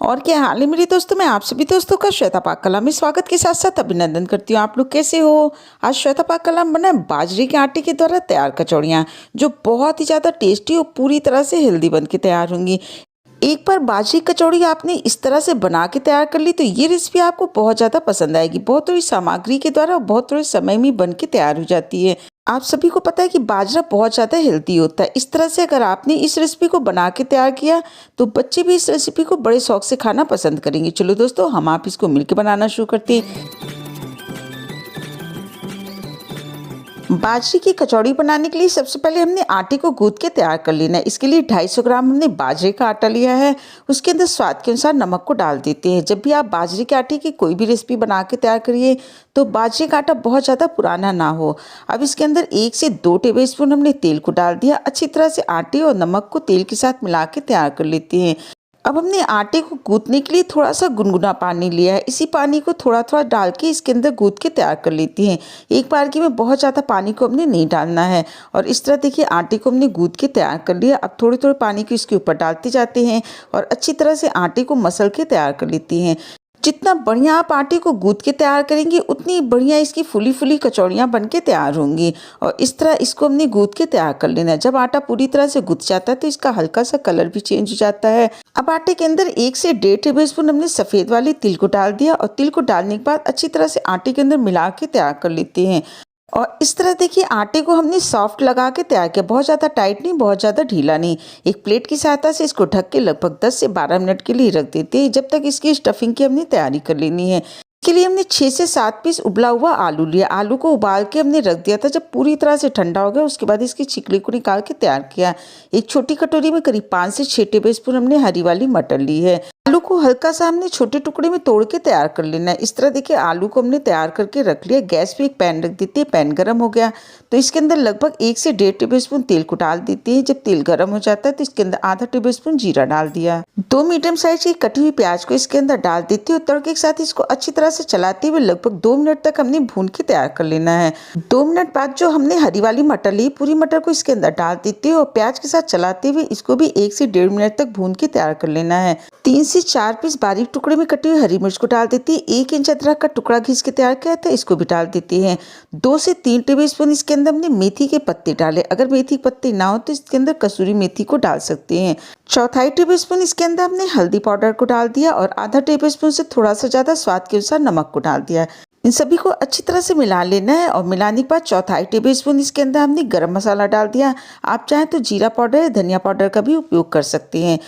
और क्या हाल है मेरे दोस्तों। मैं आप सभी दोस्तों का श्वेता पाक कला में स्वागत के साथ साथ अभिनंदन करती हूँ। आप लोग कैसे हो। आज श्वेता पाक कला में बना है बाजरे के आटे के द्वारा तैयार कचौड़ियाँ, जो बहुत ही ज़्यादा टेस्टी और पूरी तरह से हेल्दी बन के तैयार होंगी। एक बार बाजरे की कचौड़ी आपने इस तरह से बना के तैयार कर ली तो ये रेसिपी आपको बहुत ज़्यादा पसंद आएगी। बहुत थोड़ी सामग्री के द्वारा बहुत थोड़े समय में बन के तैयार हो जाती है। आप सभी को पता है कि बाजरा बहुत ज़्यादा हेल्दी होता है। इस तरह से अगर आपने इस रेसिपी को बना के तैयार किया तो बच्चे भी इस रेसिपी को बड़े शौक से खाना पसंद करेंगे। चलो दोस्तों, हम आप इसको मिलकर बनाना शुरू करते हैं। बाजरे की कचौड़ी बनाने के लिए सबसे पहले हमने आटे को गूंथ के तैयार कर लेना है। इसके लिए 250 ग्राम हमने बाजरे का आटा लिया है। उसके अंदर स्वाद के अनुसार नमक को डाल देते हैं। जब भी आप बाजरे के आटे की कोई भी रेसिपी बना के तैयार करिए तो बाजरे का आटा बहुत ज़्यादा पुराना ना हो। अब इसके अंदर 1 से 2 टेबलस्पून हमने तेल को डाल दिया। अच्छी तरह से आटे और नमक को तेल के साथ मिला के तैयार कर लेते हैं। अब हमने आटे को गूंथने के लिए थोड़ा सा गुनगुना पानी लिया है। इसी पानी को थोड़ा थोड़ा डाल के इसके अंदर गूंथ के तैयार कर लेती हैं। एक बार में बहुत ज़्यादा पानी को हमने नहीं डालना है। और इस तरह देखिए आटे को हमने गूंथ के तैयार कर लिया। अब थोड़े थोड़े पानी को इसके ऊपर डालते जाते हैं और अच्छी तरह से आटे को मसल के तैयार कर लेती हैं। जितना बढ़िया आप आटे को गूंथ के तैयार करेंगी उतनी बढ़िया इसकी फुली फुली कचौड़ियाँ बन के तैयार होंगी। और इस तरह इसको हमने गूंथ के तैयार कर लेना है। जब आटा पूरी तरह से गूंथ जाता है तो इसका हल्का सा कलर भी चेंज हो जाता है। अब आटे के अंदर 1 से 1.5 टेबलस्पून हमने सफ़ेद वाले तिल को डाल दिया और तिल को डालने के बाद अच्छी तरह से आटे के अंदर मिला के तैयार कर लेते हैं। और इस तरह देखिए आटे को हमने सॉफ्ट लगा के तैयार किया, बहुत ज़्यादा टाइट नहीं, बहुत ज़्यादा ढीला नहीं। एक प्लेट की सहायता से इसको ढक के लगभग 10 से 12 मिनट के लिए रख देते हैं, जब तक इसकी स्टफिंग की हमने तैयारी कर लेनी है। इसके लिए हमने 6 से 7 पीस उबला हुआ आलू लिया। आलू को उबाल के हमने रख दिया था। जब पूरी तरह से ठंडा हो गया उसके बाद इसकी छिकली को निकाल के तैयार किया। एक छोटी कटोरी में करीब 5 से 6 टेबलस्पून हमने हरी वाली मटर ली है। आलू को हल्का सा हमने छोटे टुकड़े में तोड़ के तैयार कर लेना है। इस तरह देखिए आलू को हमने तैयार करके रख लिया। गैस पे एक पैन रख देते हैं। पैन गर्म हो गया तो इसके अंदर लगभग 1 से 1.5 टेबलस्पून तेल को डाल देते हैं। जब तेल गर्म हो जाता है तो इसके अंदर आधा टेबलस्पून जीरा डाल दिया। 2 मीडियम साइज की कटी हुई प्याज को इसके अंदर डाल देते हैं और तड़के के साथ इसको अच्छी तरह से चलाते हुए लगभग 2 मिनट तक हमने भून के तैयार कर लेना है। 2 मिनट बाद जो हमने हरी वाली मटर ली, पूरी मटर को इसके अंदर डाल देते हैं और प्याज के साथ चलाते हुए इसको भी 1 से 1.5 मिनट तक भून के तैयार कर लेना है। 3 से 4 पीस बारीक टुकड़े में कटी हुई हरी मिर्च को डाल देती है। 1 इंच अदरक का टुकड़ा घिस के तैयार किया था, इसको भी डाल देते हैं। 2 से 3 टेबलस्पून इसके अंदर हमने मेथी के पत्ते डाले। अगर मेथी के पत्ते ना हो तो इसके अंदर कसूरी मेथी को डाल सकते हैं। 1/4 टेबलस्पून इसके अंदर हमने हल्दी पाउडर को डाल दिया और आधा टेबलस्पून से थोड़ा सा ज़्यादा स्वाद के अनुसार नमक को डाल दिया। इन सभी को अच्छी तरह से मिला लेना है और मिलाने के बाद 1/4 टेबलस्पून इसके अंदर हमने गरम मसाला डाल दिया। आप चाहें तो जीरा पाउडर या धनिया पाउडर का भी उपयोग कर सकते हैं।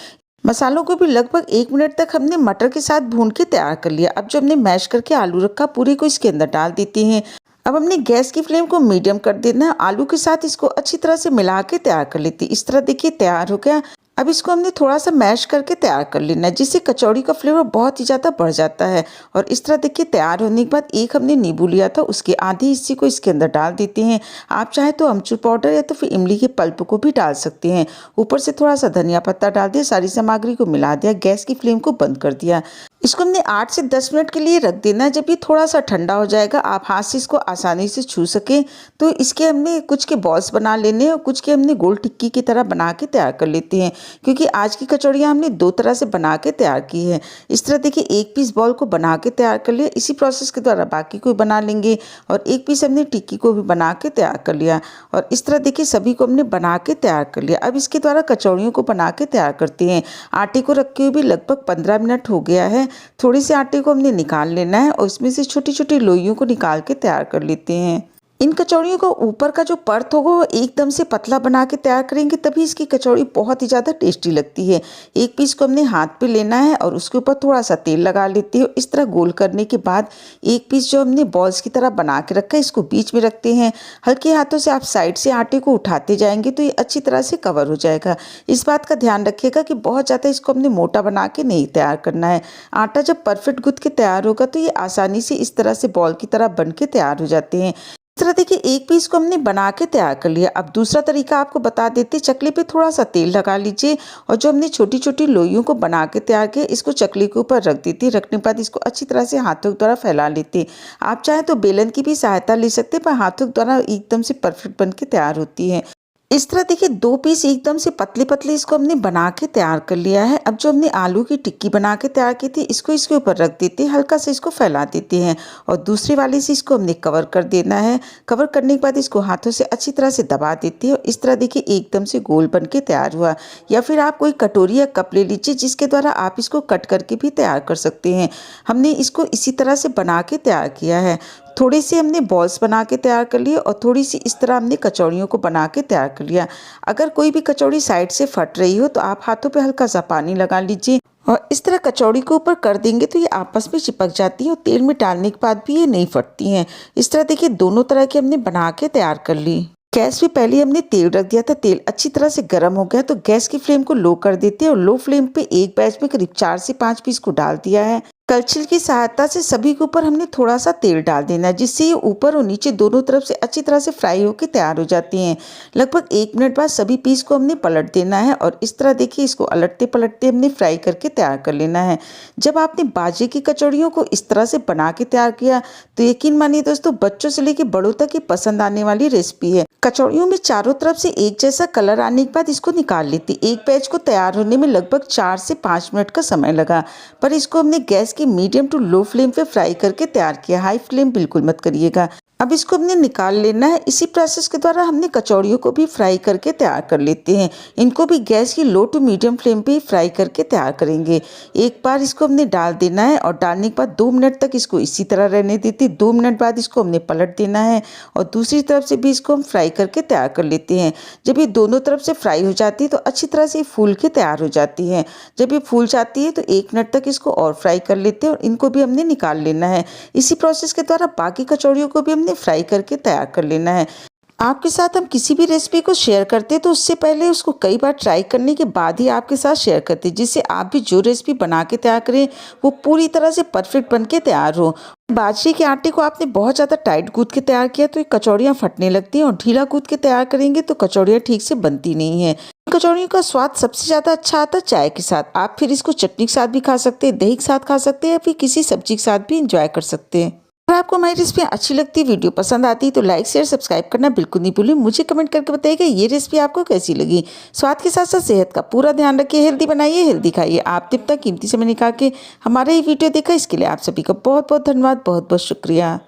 मसालों को भी लगभग 1 मिनट तक हमने मटर के साथ भून के तैयार कर लिया। अब जो हमने मैश करके आलू रखा पूरे को इसके अंदर डाल देते हैं। अब हमने गैस की फ्लेम को मीडियम कर देना है। आलू के साथ इसको अच्छी तरह से मिला के तैयार कर लेते हैं। इस तरह देखिए तैयार हो गया। अब इसको हमने थोड़ा सा मैश करके तैयार कर लेना है, जिससे कचौड़ी का फ्लेवर बहुत ही ज़्यादा बढ़ जाता है। और इस तरह देखिए तैयार होने के बाद एक हमने नींबू लिया था, उसके आधे हिस्से को इसके अंदर डाल देते हैं। आप चाहे तो अमचूर पाउडर या तो फिर इमली के पल्प को भी डाल सकते हैं। ऊपर से थोड़ा सा धनिया पत्ता डाल दिया। सारी सामग्री को मिला दिया। गैस की फ्लेम को बंद कर दिया। इसको हमने 8 से 10 मिनट के लिए रख देना है। जब ये थोड़ा सा ठंडा हो जाएगा, आप हाथ से इसको आसानी से छू सकें, तो इसके हमने कुछ के बॉल्स बना लेने हैं और कुछ के हमने गोल टिक्की की तरह बना के तैयार कर लेते हैं। क्योंकि आज की कचौड़ियाँ हमने 2 तरह से बना के तैयार की है। इस तरह देखिए 1 पीस बॉल को बना के तैयार कर लिया। इसी प्रोसेस के द्वारा बाकी को बना लेंगे और 1 पीस हमने टिक्की को भी बना के तैयार कर लिया। और इस तरह देखिए सभी को हमने बना के तैयार कर लिया। अब इसके द्वारा कचौड़ियों को बना के तैयार करते हैं। आटे को रखे हुए भी लगभग 15 मिनट हो गया है। थोड़ी से आटे को हमने निकाल लेना है और इसमें से छोटी छोटी लोइयों को निकाल के तैयार कर लेते हैं। इन कचौड़ियों को ऊपर का जो परत होगा वो एकदम से पतला बना के तैयार करेंगे, तभी इसकी कचौड़ी बहुत ही ज़्यादा टेस्टी लगती है। 1 पीस को हमने हाथ पे लेना है और उसके ऊपर थोड़ा सा तेल लगा लेते हैं। इस तरह गोल करने के बाद 1 पीस जो हमने बॉल्स की तरह बना के रखा है इसको बीच में रखते हैं। हल्के हाथों से आप साइड से आटे को उठाते जाएंगे तो ये अच्छी तरह से कवर हो जाएगा। इस बात का ध्यान रखिएगा कि बहुत ज़्यादा इसको हमने मोटा बना के नहीं तैयार करना है। आटा जब परफेक्ट गूंथ के तैयार होगा तो ये आसानी से इस तरह से बॉल की तरह बन के तैयार हो जाते हैं। इस तरह देखिए 1 पीस को हमने बना के तैयार कर लिया। अब दूसरा तरीका आपको बता देते। चकली पे थोड़ा सा तेल लगा लीजिए और जो हमने छोटी छोटी लोइयों को बना के तैयार किया इसको चकली के ऊपर रख देती। रखने के बाद इसको अच्छी तरह से हाथों के द्वारा फैला लेते। आप चाहे तो बेलन की भी सहायता ले सकते, पर हाथों के द्वारा एकदम से परफेक्ट बन के तैयार होती है। इस तरह देखिए 2 पीस एकदम से पतले-पतले इसको हमने बना के तैयार कर लिया है। अब जो हमने आलू की टिक्की बना के तैयार की थी, इसको इसके ऊपर रख देते हैं, हल्का सा इसको फैला देते हैं और दूसरी वाली से इसको हमने कवर कर देना है। कवर करने के बाद इसको हाथों से अच्छी तरह से दबा देते हैं और इस तरह देखिए एकदम से गोल बन के तैयार हुआ। या फिर आप कोई कटोरी या कप ले लीजिए जिसके द्वारा आप इसको कट करके भी तैयार कर सकते हैं। हमने इसको इसी तरह से बना के तैयार किया है। थोड़ी सी हमने बॉल्स बना के तैयार कर लिए और थोड़ी सी इस तरह हमने कचौड़ियों को बना के तैयार कर लिया। अगर कोई भी कचौड़ी साइड से फट रही हो तो आप हाथों पे हल्का सा पानी लगा लीजिए और इस तरह कचौड़ी को ऊपर कर देंगे तो ये आपस में चिपक जाती है और तेल में डालने के बाद भी ये नहीं फटती हैं। इस तरह देखिए दोनों तरह की हमने बना के तैयार कर ली। गैस पे पहले हमने तेल रख दिया था, तेल अच्छी तरह से गर्म हो गया तो गैस की फ्लेम को लो कर देते हैं और लो फ्लेम पे एक बैच में करीब 4 से 5 पीस को डाल दिया है। कलछिल की सहायता से सभी के ऊपर हमने थोड़ा सा तेल डाल देना है जिससे ये ऊपर और नीचे दोनों तरफ से अच्छी तरह से फ्राई होकर तैयार हो जाती हैं। लगभग 1 मिनट बाद सभी पीस को हमने पलट देना है और इस तरह देखिए इसको अलटते पलटते हमने फ्राई करके तैयार कर लेना है। जब आपने बाजरे की कचौड़ियों को इस तरह से बना के तैयार किया तो यकीन मानिए दोस्तों बच्चों से लेकर बड़ों तक ये पसंद आने वाली रेसिपी है। कचौड़ियों में चारों तरफ से एक जैसा कलर आने के बाद इसको निकाल लेती। एक बैच को तैयार होने में लगभग 4 से 5 मिनट का समय लगा, पर इसको हमने गैस की मीडियम टू लो फ्लेम पे फ्राई करके तैयार किया। हाई फ्लेम बिल्कुल मत करिएगा। अब इसको हमने निकाल लेना है। इसी प्रोसेस के द्वारा हमने कचौड़ियों को भी फ्राई करके तैयार कर लेते हैं। इनको भी गैस की लो टू मीडियम फ्लेम पे ही फ्राई करके तैयार करेंगे। एक बार इसको हमने डाल देना है और डालने के बाद 2 मिनट तक इसको इसी तरह रहने देते। 2 मिनट बाद इसको हमने पलट देना है और दूसरी तरफ से भी इसको हम फ्राई करके तैयार कर लेते हैं। जब ये दोनों तरफ से फ्राई हो जाती है तो अच्छी तरह से फूल के तैयार हो जाती है। जब ये फूल जाती है तो 1 मिनट तक इसको और फ्राई कर लेते हैं और इनको भी हमने निकाल लेना है। इसी प्रोसेस के द्वारा बाकी कचौड़ियों को भी हमने फ्राई करके तैयार कर लेना है। आपके साथ हम किसी भी रेसिपी को शेयर करते हैं तो उससे पहले उसको कई बार ट्राई करने के बाद ही आपके साथ शेयर करते हैं, जिससे आप भी जो रेसिपी बना के तैयार करें वो पूरी तरह से परफेक्ट बन के तैयार हो। बाजरे के आटे को आपने बहुत ज़्यादा टाइट गूंथ के तैयार किया तो ये कचौड़ियाँ फटने लगती हैं और ढीला गूंथ के तैयार करेंगे तो कचौड़ियाँ ठीक से बनती नहीं है। कचौड़ियों का स्वाद सबसे ज़्यादा अच्छा आता है चाय के साथ। आप फिर इसको चटनी के साथ भी खा सकते हैं, दही के साथ खा सकते हैं या फिर किसी सब्जी के साथ भी इंजॉय कर सकते हैं। अगर आपको हमारी रेसिपी अच्छी लगती है, वीडियो पसंद आती है तो लाइक शेयर सब्सक्राइब करना बिल्कुल नहीं भूलिए। मुझे कमेंट करके बताइएगा ये रेसिपी आपको कैसी लगी। स्वाद के साथ साथ सेहत का पूरा ध्यान रखिए, हेल्दी बनाइए, हेल्दी खाइए। आप तब तक कीमती समय निकाल के हमारा ये वीडियो देखा इसके लिए आप सभी का बहुत बहुत धन्यवाद, बहुत बहुत शुक्रिया।